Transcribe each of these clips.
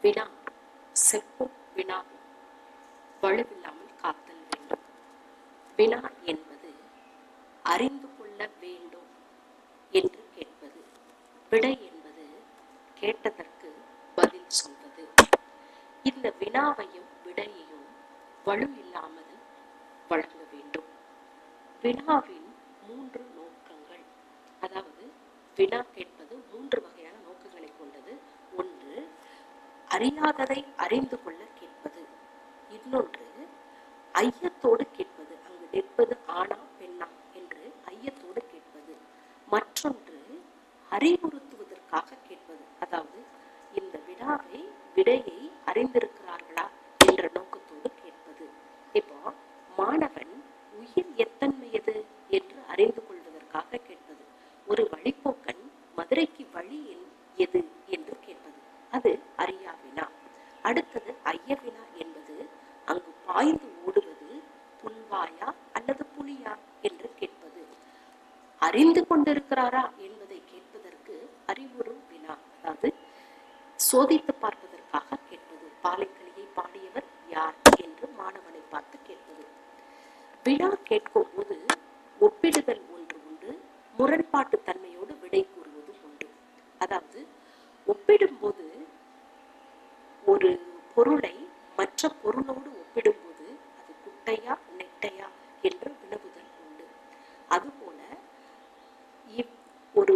வினா செப்பும் வினாவும் வலுவில்லாமல் காத்தல் வேண்டும். வினா என்பது அறிந்து கொள்ள வேண்டும் என்று கேட்பது. விடை என்பது கேட்டதற்கு பதில் சொல்வது. இந்த வினாவையும் விடையையும் வலு இல்லாமல் வழங்க வேண்டும். வினாவின் 3 நோக்கங்கள், அதாவது வினா கேட்பது 3 வகையான நோக்கங்களை கொண்டது. ஒன்று, அறியாததை அறிந்து கொள்ள கேட்பது. இன்னொன்று, ஐயத்தோடு கேட்பது, அங்கு நிற்பது ஆணா பெண்ணா என்று ஐயத்தோடு கேட்பது. மற்றொன்று, அறிவுறுத்துவதற்காக கேட்பது, அதாவது இந்த வினாவை விடையை அறிந்திருக்கிறார்களா என்ற நோக்கத்தோடு கேட்பது. இப்போ மாணவன் உயிர் எத்தன்மையது என்று அறிந்து கொள்வதற்காக கேட்பது. ஒரு வழிப்போக்கன் மதுரைக்கு வழி எது என்று கேட்பது, அது அறியா வினா. அடுத்தது ஐய வினா என்பது அங்கு பாய்ந்து ஓடுவது புல்வாயா அல்லது புலியா என்று கேட்பது. அறிந்து கொண்டிருக்கிறாரா என்பதை கேட்பதற்கு அறிவுறும் வினா, அதாவது சோதித்து பார்ப்பதற்காக கேட்பது. பாலைக்களியை பாடியவர் யார் என்று மாணவனை பார்த்து கேட்பது. வினா கேட்கும் போது ஒப்பிடுதல் ஒன்று உண்டு, முரண்பாட்டு தன்மையோடு விடை கூறுவது உண்டு. அதாவது ஒப்பிடும் போது ஒரு பொருளை மற்ற பொருளோடு ஒப்பிடும் போது அது குட்டையா நெட்டையா என்று வினவுதல் உண்டு. அதுபோல ஒரு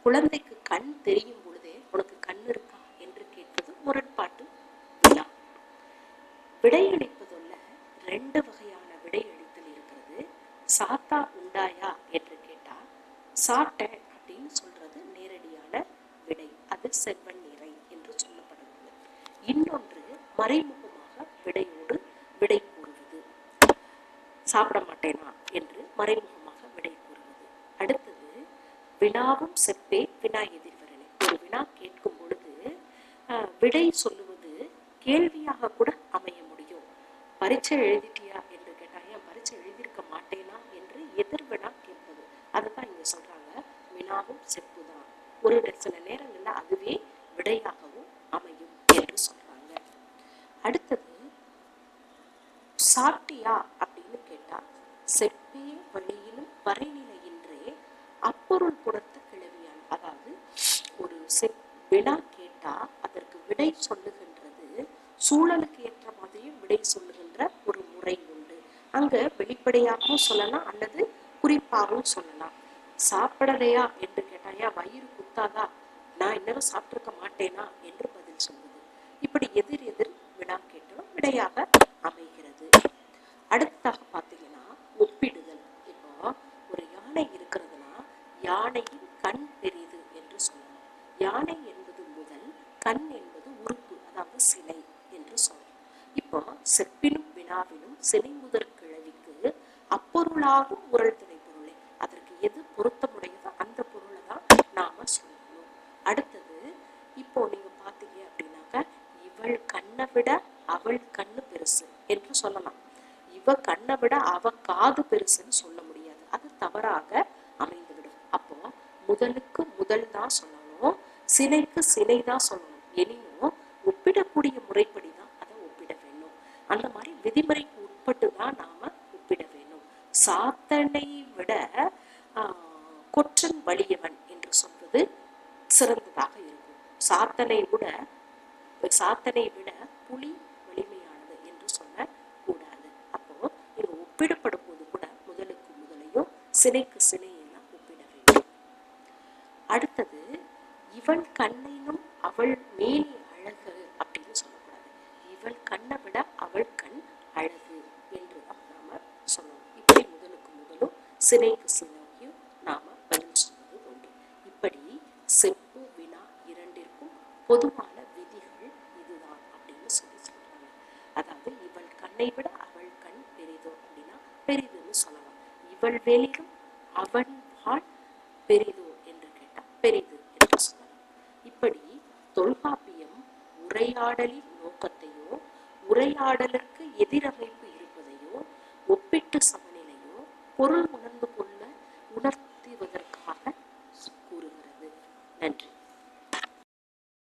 குழந்தைக்கு கண் தெரியும் பொழுதே உனக்கு கண் இருக்கா என்று கேட்பது முரண்பாட்டு வினா. விடையளிப்பதுள்ள 2 வகையான விடையளித்தல் இருக்கிறது. சாத்தா உண்டாயா என்று கேட்டா சாட்ட அப்படின்னு சொல்றது நேரடியான விடை, அது செவ்வன் நிறை என்று சொல்லப்படுகிறது. இன்னொன்று, மறைமுகமாக விடையோடு விடை கூறுவது, சாப்பிட மாட்டேனா என்று மறைமுகமாக விடை கூறுவது. அடுத்தது, வினாவும் செப்பே வினா எதிர்வரணை. ஒரு வினா கேட்கும் பொழுது விடை சொல்லுவது கேள்வியாக கூட அமைய முடியும். பரீட்சை எழுதிட்டியா என்று கேட்டா ஏன் பரீட்சை எழுதியிருக்க மாட்டேனா என்று எதிர்வினா கேட்பது. அதுதான் இங்க சொல்றாங்க, வினாவும் செப்பு தான். ஒரு சில நேரங்கள்ல அதுவே விடையாகவும் அமையும் என்று சொல்றாங்க. அடுத்தது, சாப்பிட்டியா அப்படின்னு கேட்டா செப்பே வழியிலும் வரைநிலையின்றே அப்பொருள் கொடுத்த கிளவியான். அதாவது ஒரு வினா கேட்டா அதற்கு விடை சொல்லுகின்றது சூழலுக்கு ஏற்ற மாதிரியும் விடை சொல்லுகின்ற ஒரு முறை உண்டு. அங்க வெளிப்படையாகவும் சொல்லலாம் அல்லது குறிப்பாகவும் சொல்லலாம். சாப்பிடலையா என்று கேட்டா ஏன் வயிறு குத்தாதா, நான் இன்னும் சாப்பிட்டிருக்க மாட்டேனா என்று பதில் சொல்வது. இப்படி எதிர் எதிர் வினா கேட்டாலும் விடையாக அமைகிறது. அடுத்ததாக பார்த்தீங்கன்னா ஒப்பிடுதல். இப்போ ஒரு யானை இருக்கிறதுனா யானையின் கண் பெரிது என்று சொல்லலாம். யானை என்பது முதல், கண் என்பது உறுப்பு, அதாவது சிலை என்று சொல்லலாம். இப்போ செப்பினும் வினாவினும் சிலை முதற் கிழவிக்கு அப்பொருளாகும் உரல் துணை பொருளை, அதற்கு எது பொருத்தமுடையதோ அந்த பொருளை தான் நாம சொல்லணும். அடுத்தது, இப்போ நீங்க பாத்தீங்க அப்படின்னாக்க இவள் கண்ணை விட அவள் கண்ணு பெருசு என்று சொல்லலாம். இவ கண்ணை விட அவ காது பெருசுன்னு சொல்ல முடியாது, அது தவறாக அமைந்துவிடும். அப்போ முதலுக்கு முதல் தான் சொல்லணும், சிலைக்கு சிலை தான் சொல்லணும். எனினும் ஒப்பிடக்கூடிய முறைப்படி தான் அதை ஒப்பிட வேணும். அந்த மாதிரி விதிமுறைக்கு உட்பட்டு தான் நாம ஒப்பிட வேணும். சாத்தனை விட கொற்றன் வலியவன் என்று சொல்வது சிறந்ததாக இருக்கும். சாத்தனை விட புலி வலிமையானது என்று சொல்ல கூடாது. அப்போ இங்க ஒப்பிடப்படும் போது கூட முதலுக்கு முதலையும் சிலைக்கு சிலையெல்லாம் ஒப்பிட வேண்டும். அடுத்தது, இவள் கண்ணினும் அவள் மேனி அழகு அப்படின்னு சொல்லக்கூடாது. இவள் கண்ணை விட அவள் கண் அழகு என்று தான் நாம சொல்லணும். இப்படி முதலுக்கு முதலும் சிலைக்கு சிலையும் நாம பதில் சொல்வது உண்டு. இப்படி செப்பு வினா இரண்டிற்கும் பொதுவான விதிகள் இதுதான் அப்படின்னு சொல்றாங்க. அதாவது இவள் கண்ணை விட அவள் கண் பெரிதோ அப்படின்னா பெரிதுன்னு சொல்லலாம். இவள் வேலிலும் அவன் வாழ் பெரிதோ என்று கேட்டா பெரிது என்று சொல்லலாம். இப்படி தொல்காப்பியம் உரையாடலின் நோக்கத்தையோ உரையாடலுக்கு எதிரமைப்பு இருப்பதையோ ஒப்பிட்டு சமநிலையோ பொருள் உணர்ந்து கொள்ள உணர்த்துவதற்காக கூறுகிறது. நன்றி.